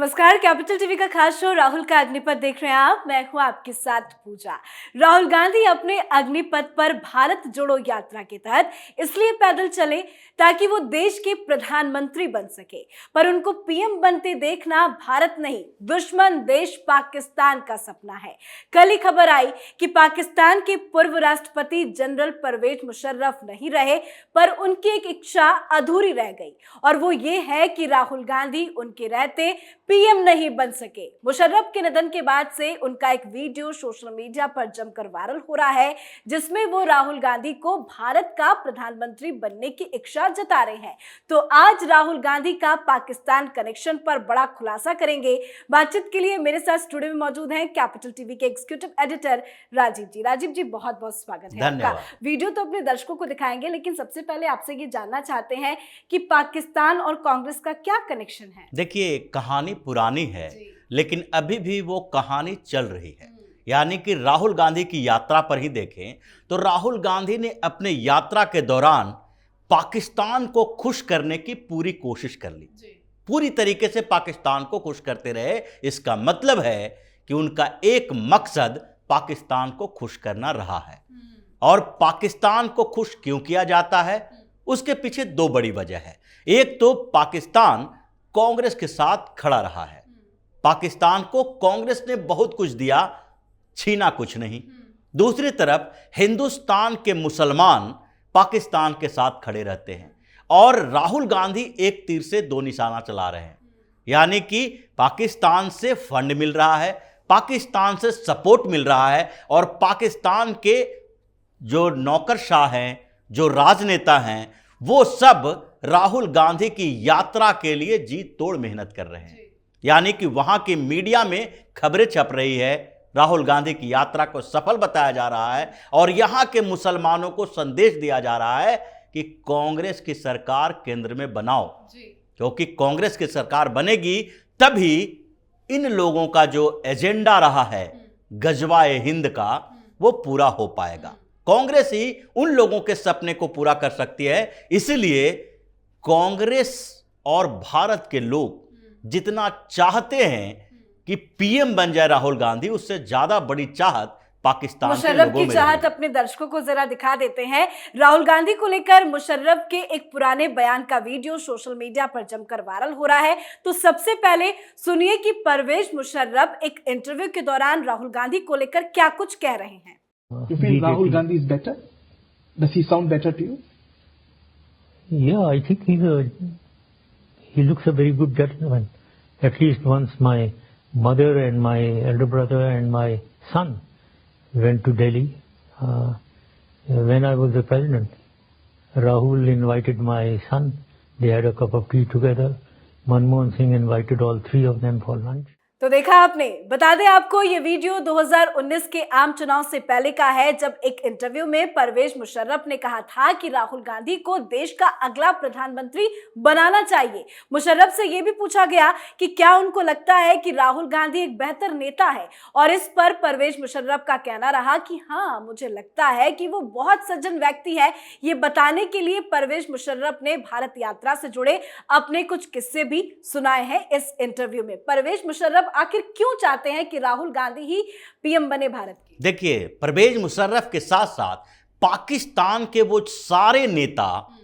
नमस्कार। Capital TV का खास शो राहुल का अग्निपथ देख रहे हैं आप। मैं हूं आपके साथ पूजा। राहुल गांधी अपने अग्निपथ पर भारत जोड़ो यात्रा के तहत इसलिए पैदल चले ताकि वो देश के प्रधानमंत्री बन सके, पर उनको पीएम बनते देखना भारत नहीं, दुश्मन देश पाकिस्तान का सपना है। कल ही खबर आई कि पाकिस्तान के पूर्व राष्ट्रपति जनरल परवेज मुशर्रफ नहीं रहे, पर उनकी एक इच्छा अधूरी रह गई, और वो ये है कि राहुल गांधी उनके रहते पीएम नहीं बन सके। मुशर्रफ के निधन के बाद से उनका एक वीडियो सोशल मीडिया पर जमकर वायरल हो रहा है, जिसमें वो राहुल गांधी को भारत का प्रधानमंत्री बनने की इच्छा जता रहे हैं। तो आज राहुल गांधी का पाकिस्तान कनेक्शन पर बड़ा खुलासा करेंगे। बातचीत के लिए मेरे साथ स्टूडियो में मौजूद हैं कैपिटल टीवी के एग्जीक्यूटिव एडिटर राजीव जी। राजीव जी, बहुत बहुत स्वागत है आपका। वीडियो तो अपने दर्शकों को दिखाएंगे, लेकिन सबसे पहले आपसे ये जानना चाहते हैं कि पाकिस्तान और कांग्रेस का क्या कनेक्शन है। देखिए, कहानी पुरानी है, लेकिन अभी भी वो कहानी चल रही है। यानी कि राहुल गांधी की यात्रा पर ही देखें तो राहुल गांधी ने अपने यात्रा के दौरान पाकिस्तान को खुश करने की पूरी कोशिश कर ली, पूरी तरीके से पाकिस्तान को खुश करते रहे। इसका मतलब है कि उनका एक मकसद पाकिस्तान को खुश करना रहा है। और पाकिस्तान को खुश क्यों किया जाता है, उसके पीछे दो बड़ी वजह है। एक तो पाकिस्तान कांग्रेस के साथ खड़ा रहा है। पाकिस्तान को कांग्रेस ने बहुत कुछ दिया, छीना कुछ नहीं। दूसरी तरफ हिंदुस्तान के मुसलमान पाकिस्तान के साथ खड़े रहते हैं, और राहुल गांधी एक तीर से दो निशाना चला रहे हैं। यानी कि पाकिस्तान से फंड मिल रहा है, पाकिस्तान से सपोर्ट मिल रहा है, और पाकिस्तान के जो नौकरशाह हैं, जो राजनेता हैं, वो सब राहुल गांधी की यात्रा के लिए जी तोड़ मेहनत कर रहे हैं। यानी कि वहां की मीडिया में खबरें छप रही है, राहुल गांधी की यात्रा को सफल बताया जा रहा है, और यहां के मुसलमानों को संदेश दिया जा रहा है कि कांग्रेस की सरकार केंद्र में बनाओ, क्योंकि कांग्रेस की सरकार बनेगी तभी इन लोगों का जो एजेंडा रहा है गजवाए हिंद का, वो पूरा हो पाएगा। कांग्रेस ही उन लोगों के सपने को पूरा कर सकती है। इसलिए कांग्रेस और भारत के लोग जितना चाहते हैं कि पीएम बन जाए राहुल गांधी, उससे ज्यादा बड़ी चाहत पाकिस्तान के लोगों में। मुशर्रफ की चाहत अपने दर्शकों को जरा दिखा देते हैं। राहुल गांधी को लेकर मुशर्रफ के एक पुराने बयान का वीडियो सोशल मीडिया पर जमकर वायरल हो रहा है। तो सबसे पहले सुनिए कि परवेज मुशर्रफ एक इंटरव्यू के दौरान राहुल गांधी को लेकर क्या कुछ कह रहे हैं। You feel Rahul Gandhi is better? Does he sound better to you? Yeah, I think he looks a very good gentleman. At least once my mother and my elder brother and my son went to Delhi when I was the president. Rahul invited my son. They had a cup of tea together. Manmohan Singh invited all three of them for lunch. तो देखा आपने। बता दें आपको, ये video 2019 के आम चुनाव से पहले का है, जब एक इंटरव्यू में परवेज मुशर्रफ ने कहा था कि राहुल गांधी को देश का अगला प्रधानमंत्री बनाना चाहिए। मुशर्रफ से यह भी पूछा गया कि क्या उनको लगता है कि राहुल गांधी एक बेहतर नेता है, और इस पर परवेज मुशर्रफ का कहना रहा कि हाँ, मुझे लगता है कि वो बहुत सज्जन व्यक्ति है। ये बताने के लिए परवेज मुशर्रफ ने भारत यात्रा से जुड़े अपने कुछ किस्से भी सुनाए हैं इस इंटरव्यू में। परवेज मुशर्रफ आखिर क्यों चाहते हैं कि राहुल गांधी ही पीएम बने भारत की? देखिए, परवेज मुशर्रफ के साथ साथ पाकिस्तान के वो सारे नेता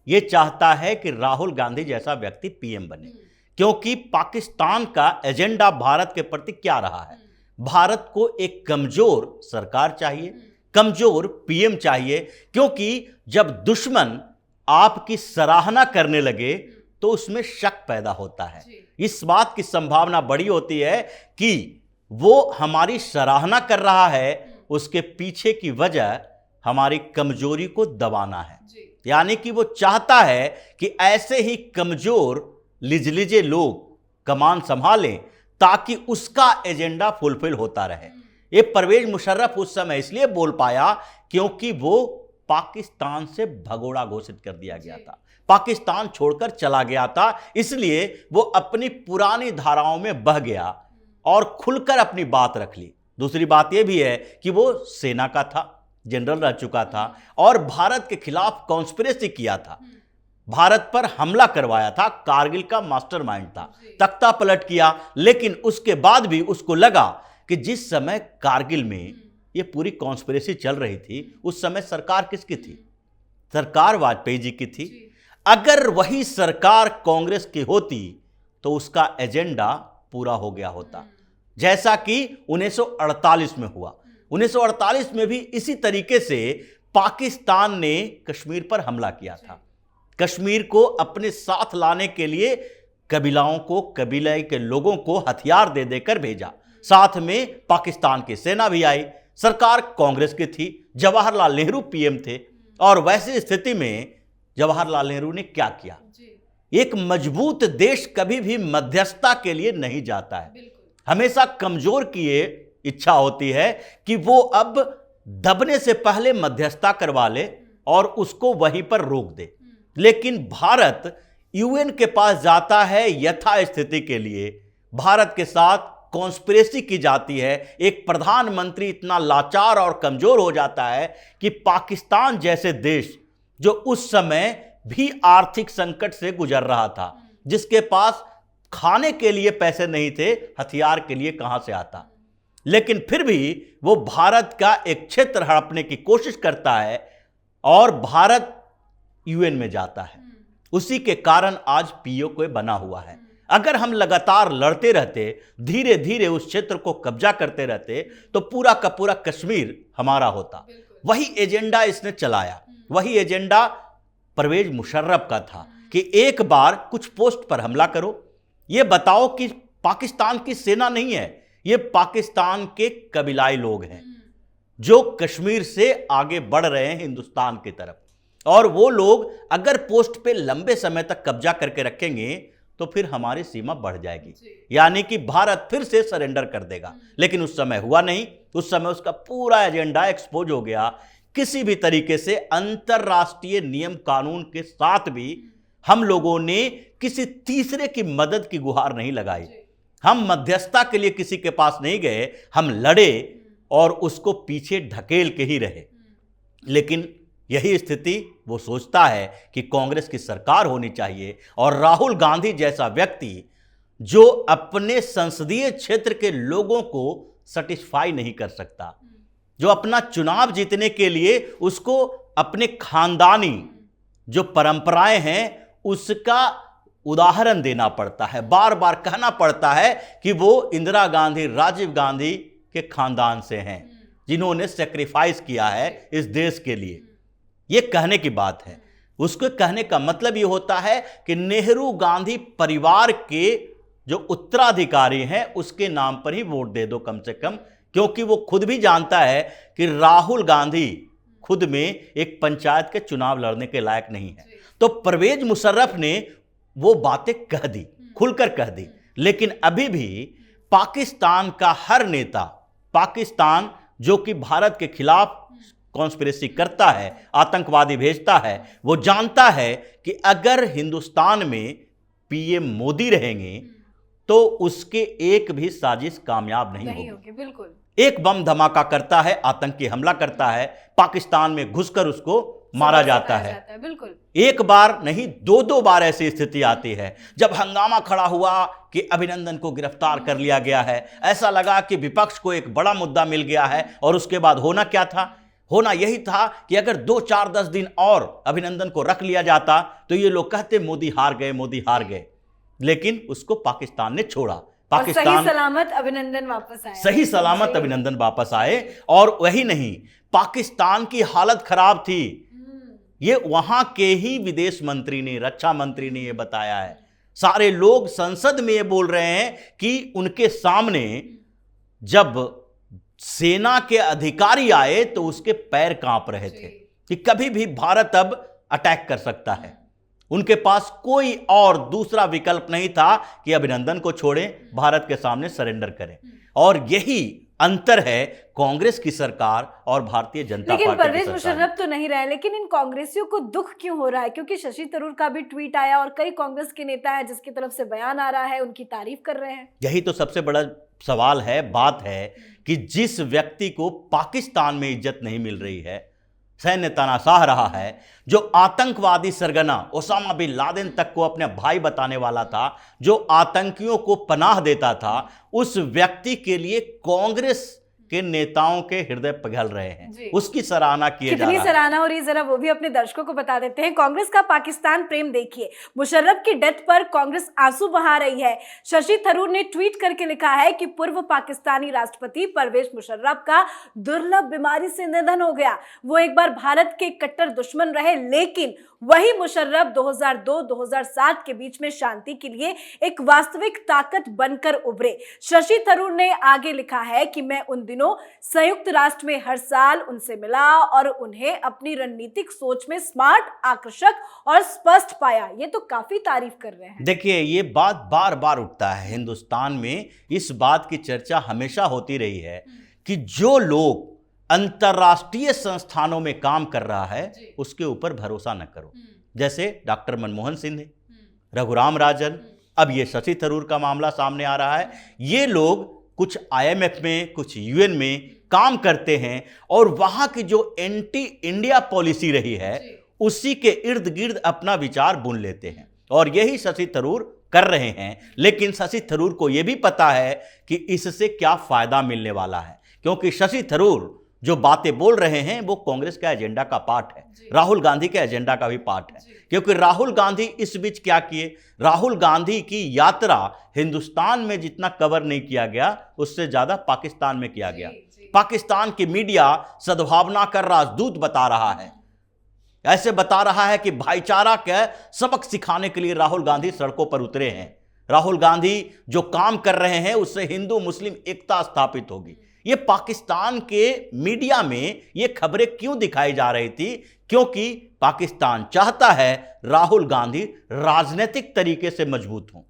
ये चाहता है कि राहुल गांधी जैसा व्यक्ति पीएम बने, क्योंकि पाकिस्तान का एजेंडा भारत के प्रति क्या रहा है। भारत को एक कमजोर सरकार चाहिए, कमजोर पीएम चाहिए, क्योंकि जब दुश्मन आपकी सराहना करने लगे तो उसमें शक पैदा होता है। इस बात की संभावना बड़ी होती है कि वो हमारी सराहना कर रहा है, उसके पीछे की वजह हमारी कमजोरी को दबाना है। यानी कि वो चाहता है कि ऐसे ही कमजोर लिजलिजे लोग कमान संभालें ताकि उसका एजेंडा फुलफिल होता रहे। ये परवेज मुशर्रफ उस समय इसलिए बोल पाया क्योंकि वो पाकिस्तान से भगोड़ा घोषित कर दिया गया था, पाकिस्तान छोड़कर चला गया था। इसलिए वो अपनी पुरानी धाराओं में बह गया और खुलकर अपनी बात रख ली। दूसरी बात यह भी है कि वो सेना का था, जनरल रह चुका था, और भारत के खिलाफ कॉन्स्पिरेसी किया था। भारत पर हमला करवाया था, कारगिल का मास्टरमाइंड था, तख्ता पलट किया। लेकिन उसके बाद भी उसको लगा कि जिस समय कारगिल में ये पूरी कॉन्स्पिरेसी चल रही थी, उस समय सरकार किसकी थी? सरकार वाजपेयी जी की थी। अगर वही सरकार कांग्रेस की होती तो उसका एजेंडा पूरा हो गया होता, जैसा कि 1948 में हुआ। 1948 में भी इसी तरीके से पाकिस्तान ने कश्मीर पर हमला किया था। कश्मीर को अपने साथ लाने के लिए कबीलाओं को, कबीले के लोगों को हथियार दे देकर भेजा। साथ में पाकिस्तान की सेना भी आई। सरकार कांग्रेस की थी, जवाहरलाल नेहरू पीएम थे। और वैसी स्थिति में जवाहरलाल नेहरू ने क्या किया? एक मजबूत देश कभी भी मध्यस्थता के लिए नहीं जाता है। हमेशा कमजोर की ये इच्छा होती है कि वो अब दबने से पहले मध्यस्थता करवा ले और उसको वहीं पर रोक दे। लेकिन भारत यूएन के पास जाता है यथास्थिति के लिए। भारत के साथ कॉन्स्पिरेसी की जाती है। एक प्रधानमंत्री इतना लाचार और कमजोर हो जाता है कि पाकिस्तान जैसे देश, जो उस समय भी आर्थिक संकट से गुजर रहा था, जिसके पास खाने के लिए पैसे नहीं थे, हथियार के लिए कहां से आता? लेकिन फिर भी वो भारत का एक क्षेत्र हड़पने की कोशिश करता है और भारत यूएन में जाता है। उसी के कारण आज पीओके बना हुआ है। अगर हम लगातार लड़ते रहते, धीरे धीरे उस क्षेत्र को कब्जा करते रहते, तो पूरा का पूरा कश्मीर हमारा होता। वही एजेंडा इसने चलाया। वही एजेंडा परवेज मुशर्रफ का था कि एक बार कुछ पोस्ट पर हमला करो, ये बताओ कि पाकिस्तान की सेना नहीं है, ये पाकिस्तान के कबीलाई लोग हैं जो कश्मीर से आगे बढ़ रहे हैं हिंदुस्तान की तरफ। और वो लोग अगर पोस्ट पे लंबे समय तक कब्जा करके रखेंगे तो फिर हमारी सीमा बढ़ जाएगी, यानी कि भारत फिर से सरेंडर कर देगा। लेकिन उस समय हुआ नहीं। उस समय उसका पूरा एजेंडा एक्सपोज हो गया। किसी भी तरीके से अंतरराष्ट्रीय नियम कानून के साथ भी हम लोगों ने किसी तीसरे की मदद की गुहार नहीं लगाई। हम मध्यस्थता के लिए किसी के पास नहीं गए, हम लड़े और उसको पीछे ढकेल के ही रहे। लेकिन यही स्थिति वो सोचता है कि कांग्रेस की सरकार होनी चाहिए और राहुल गांधी जैसा व्यक्ति जो अपने संसदीय क्षेत्र के लोगों को सेटिस्फाई नहीं कर सकता, जो अपना चुनाव जीतने के लिए उसको अपने खानदानी जो परंपराएं हैं उसका उदाहरण देना पड़ता है, बार बार कहना पड़ता है कि वो इंदिरा गांधी, राजीव गांधी के खानदान से हैं, जिन्होंने सेक्रीफाइस किया है इस देश के लिए। ये कहने की बात है। उसको कहने का मतलब ये होता है कि नेहरू गांधी परिवार के जो उत्तराधिकारी हैं उसके नाम पर ही वोट दे दो कम से कम, क्योंकि वो खुद भी जानता है कि राहुल गांधी खुद में एक पंचायत के चुनाव लड़ने के लायक नहीं है। तो परवेज मुशर्रफ ने वो बातें कह दी, खुलकर कह दी। लेकिन अभी भी पाकिस्तान का हर नेता, पाकिस्तान जो कि भारत के खिलाफ कॉन्स्पिरेसी करता है, आतंकवादी भेजता है, वो जानता है कि अगर हिंदुस्तान में पीएम मोदी रहेंगे तो उसके एक भी साजिश कामयाब नहीं होगी। बिल्कुल। एक बम धमाका करता है, आतंकी हमला करता है, पाकिस्तान में घुसकर उसको मारा जाता है। बिल्कुल। एक बार नहीं, दो दो बार ऐसी स्थिति आती है जब हंगामा खड़ा हुआ कि अभिनंदन को गिरफ्तार कर लिया गया है। ऐसा लगा कि विपक्ष को एक बड़ा मुद्दा मिल गया है। और उसके बाद होना क्या था? होना यही था कि अगर 2, 4, 10 दिन और अभिनंदन को रख लिया जाता तो ये लोग कहते मोदी हार गए, मोदी हार गए। लेकिन उसको पाकिस्तान ने छोड़ा। पाकिस्तान सही सलामत अभिनंदन वापस आए। सही सलामत अभिनंदन वापस आए। और वही नहीं, पाकिस्तान की हालत खराब थी। ये वहां के ही विदेश मंत्री ने, रक्षा मंत्री ने ये बताया है। सारे लोग संसद में ये बोल रहे हैं कि उनके सामने जब सेना के अधिकारी आए तो उसके पैर कांप रहे थे कि कभी भी भारत अब अटैक कर सकता है। उनके पास कोई और दूसरा विकल्प नहीं था कि अभिनंदन को छोड़ें, भारत के सामने सरेंडर करें। और यही अंतर है कांग्रेस की सरकार और भारतीय जनता पार्टी की सरकार। लेकिन परवेज मुशर्रफ तो नहीं रहे, लेकिन इन कांग्रेसियों को दुख क्यों हो रहा है? क्योंकि शशि थरूर का भी ट्वीट आया और कई कांग्रेस के नेता हैं जिसकी तरफ से बयान आ रहा है, उनकी तारीफ कर रहे हैं। यही तो सबसे बड़ा सवाल है, बात है कि जिस व्यक्ति को पाकिस्तान में इज्जत नहीं मिल रही है, सैन्य तानाशाह रहा है, जो आतंकवादी सरगना ओसामा बिन लादेन तक को अपने भाई बताने वाला था, जो आतंकियों को पनाह देता था, उस व्यक्ति के लिए कांग्रेस के नेताओं के हृदय पिघल रहे हैं, उसकी सराहना किए जा रहा है। कितनी सराहना हो रही है जरा वो भी अपने दर्शकों को बता देते हैं। कांग्रेस का पाकिस्तान प्रेम देखिए, मुशर्रफ की डेथ पर कांग्रेस आंसू बहा रही है। शशि थरूर ने ट्वीट करके लिखा है कि पूर्व पाकिस्तानी राष्ट्रपति परवेज मुशर्रफ का दुर्लभ बीमारी से निधन हो गया। वो एक बार भारत के कट्टर दुश्मन रहे, लेकिन वही मुशर्रफ 2002-2007 के बीच में शांति के लिए एक वास्तविक ताकत बनकर उभरे। शशि थरूर ने आगे लिखा है कि मैं उन दिनों संयुक्त राष्ट्र में हर साल उनसे मिला और उन्हें अपनी रणनीतिक सोच में स्मार्ट, आकर्षक और स्पष्ट पाया। ये तो काफी तारीफ कर रहे हैं। देखिए, ये बात बार बार उठता है हिंदुस्तान में, इस बात की चर्चा हमेशा होती रही है कि जो लोग अंतर्राष्ट्रीय संस्थानों में काम कर रहा है उसके ऊपर भरोसा न करो। जैसे डॉक्टर मनमोहन सिंह ने, रघुराम राजन, अब ये शशि थरूर का मामला सामने आ रहा है। ये लोग कुछ IMF में, कुछ UN में काम करते हैं और वहां की जो एंटी इंडिया पॉलिसी रही है उसी के इर्द गिर्द अपना विचार बुन लेते हैं, और यही शशि थरूर कर रहे हैं। लेकिन शशि थरूर को यह भी पता है कि इससे क्या फायदा मिलने वाला है, क्योंकि शशि थरूर जो बातें बोल रहे हैं वो कांग्रेस का एजेंडा का पार्ट है, राहुल गांधी के एजेंडा का भी पार्ट है। क्योंकि राहुल गांधी इस बीच क्या किए, राहुल गांधी की यात्रा हिंदुस्तान में जितना कवर नहीं किया गया उससे ज्यादा पाकिस्तान में किया गया। पाकिस्तान की मीडिया सद्भावना का राजदूत बता रहा है, ऐसे बता रहा है कि भाईचारा का सबक सिखाने के लिए राहुल गांधी सड़कों पर उतरे हैं। राहुल गांधी जो काम कर रहे हैं उससे हिंदू मुस्लिम एकता स्थापित होगी। ये पाकिस्तान के मीडिया में ये खबरें क्यों दिखाई जा रही थी? क्योंकि पाकिस्तान चाहता है राहुल गांधी राजनीतिक तरीके से मजबूत हों,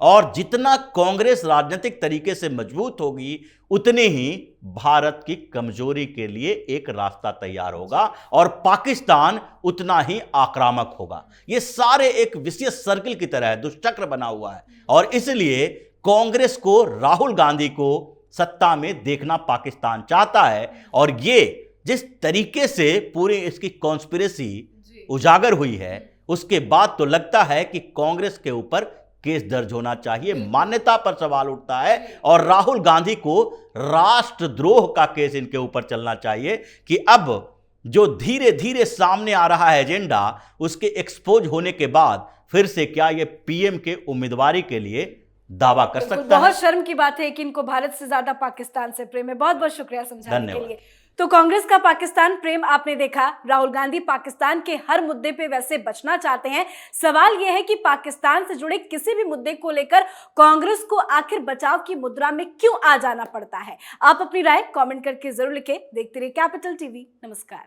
और जितना कांग्रेस राजनीतिक तरीके से मजबूत होगी उतने ही भारत की कमजोरी के लिए एक रास्ता तैयार होगा और पाकिस्तान उतना ही आक्रामक होगा। ये सारे एक विशेष सर्किल की तरह दुष्चक्र बना हुआ है, और इसलिए कांग्रेस को, राहुल गांधी को सत्ता में देखना पाकिस्तान चाहता है। और ये जिस तरीके से पूरी इसकी कॉन्स्पिरेसी उजागर हुई है, उसके बाद तो लगता है कि कांग्रेस के ऊपर केस दर्ज होना चाहिए, मान्यता पर सवाल उठता है, और राहुल गांधी को राष्ट्रद्रोह का केस इनके ऊपर चलना चाहिए कि अब जो धीरे धीरे सामने आ रहा है एजेंडा, उसके एक्सपोज होने के बाद फिर से क्या ये PM के उम्मीदवारी के लिए दावा कर सकता है। बहुत शर्म की बात है कि इनको भारत से ज्यादा पाकिस्तान से प्रेम है। बहुत बहुत शुक्रिया समझाने के लिए। तो कांग्रेस का पाकिस्तान प्रेम आपने देखा। राहुल गांधी पाकिस्तान के हर मुद्दे पे वैसे बचना चाहते हैं। सवाल यह है कि पाकिस्तान से जुड़े किसी भी मुद्दे को लेकर कांग्रेस को आखिर बचाव की मुद्रा में क्यों आ जाना पड़ता है? आप अपनी राय कमेंट करके जरूर लिखें। देखते रहिए कैपिटल TV। नमस्कार।